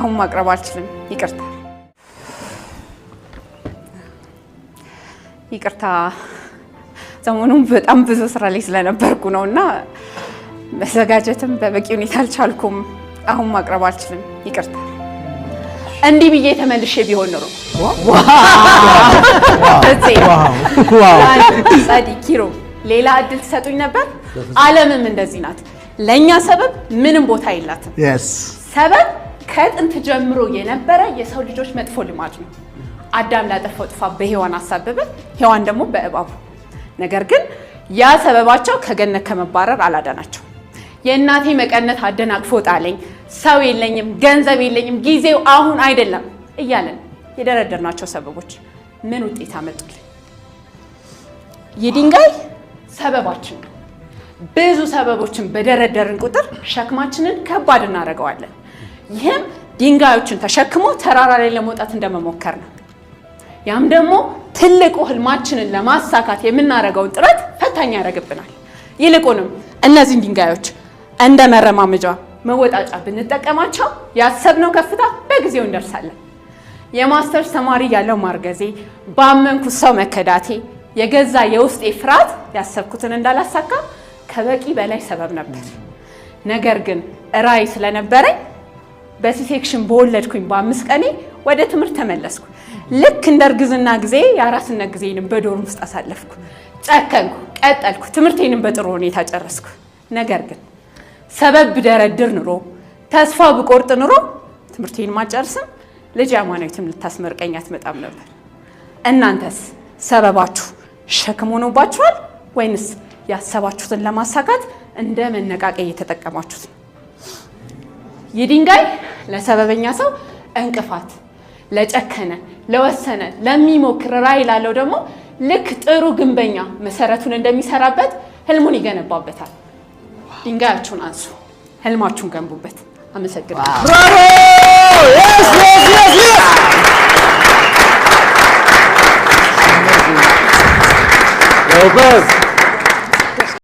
አሁን ማቅረብ አልችልም ይቅርታ ሰሞኑን በጣም ብዙ ስራ ላይ ስለነበርኩ ነውና መዘጋጀትም በበቂ ሁኔታ አልቻልኩም አሁን ማቅረብ አልችልም ይቅርታ እንዲህ ብዬ ተመልሼ ቢሆን ነው ዋው ሳዲኪሮ ሌላ እድል ተሰጡኝ ነበር ዓለምም እንደዚህ ናት ለኛ ሰበብ ምንም ቦታ የላትም ሰበብ ከጥንት ጀምሮ የነበረ የሰው ልጆች መጥፎ ልማድ ነው አዳም ላጠፋው ጥፋት በሔዋን አሳበበ ሔዋን ደግሞ በእባቡ ነገር ግን ያ ሰበባቸው ከገነት ከመባረር አላዳናቸው የእናቴ መቀነት አደናቅፎ ጣለኝ ሰው የለኝም ገንዘብ የለኝም ጊዜው አሁን አይደለም እያለን የደረደርናቸው ሰበቦች ምን ውጤት አመጡልን የድንጋይ ሰበባችን ብዙ ሰበቦችን በደረደርን ቁጥር ሸክማችንን ከባድ እናደርገዋለን ይህም ድንጋዮችን ተሸክሞ ተራራ ላይ ለመውጣት እንደመሞከር ነው ያም ደግሞ ትልቁ ህልማችንን ለማሳካት የምናደርገው ጥረት ፈታኝ ያደርግብናል ይልቁንም እነዚህን ድንጋዮች እንደ መረማመጃ መወጣጫ ብንጠቀማቸው ያሰብነው ከፍታ በጊዜው እንደርሳለን የማስተርስ ተማሪ ያለው ማርገዜ ባመንኩት ሰው መከዳቴ የገዛ የውስጤ ፍርሃት ያሰብኩትን እንዳላሳካ ከበቂ በላይ ሰበብ ነበር ነገር ግን ራይ ስለነበረኝ በሲሴክሽን በወለድኩኝ በ5 ቀኔ ወደ ትምህርት ተመለስኩ ልክ እንደርግዝና ጊዜ የአራስነት ጊዜንም በዶርም ውስጥ አሳለፍኩ ጨከንኩ ቀጠልኩ ትምህርቴንም በጥሩ ሁኔታ ጨረስኩ ነገር ግን ሰበብ ብደረድር ኑሮ ተስፋ ብቆርጥ ኑሮ ትምህርቴን ማጨርስም ልጅ አማናዊትም ልታስመርቀኝ አትመጣም ነበር እናንተስ ሰበባችሁ ሸክም ሆኖባችኋል ወይንስ ያሰባችሁትን ለማሳካት እንደ መነቃቂያ እየተጠቀማችሁት ነው የድንጋይ ለሰበበኛ ሰው እንቅፋት ለጨከነ ለወሰነ ለሚሞክር ራዕይ ላለው ደግሞ ልክ ጥሩ ግንበኛ መሰረቱን እንደሚሰራበት ህልሙን ይገነባበታል ድንጋያችሁን አንሱ ህልማችሁን ገንቡበት አመሰግናለሁ ብራቮ yes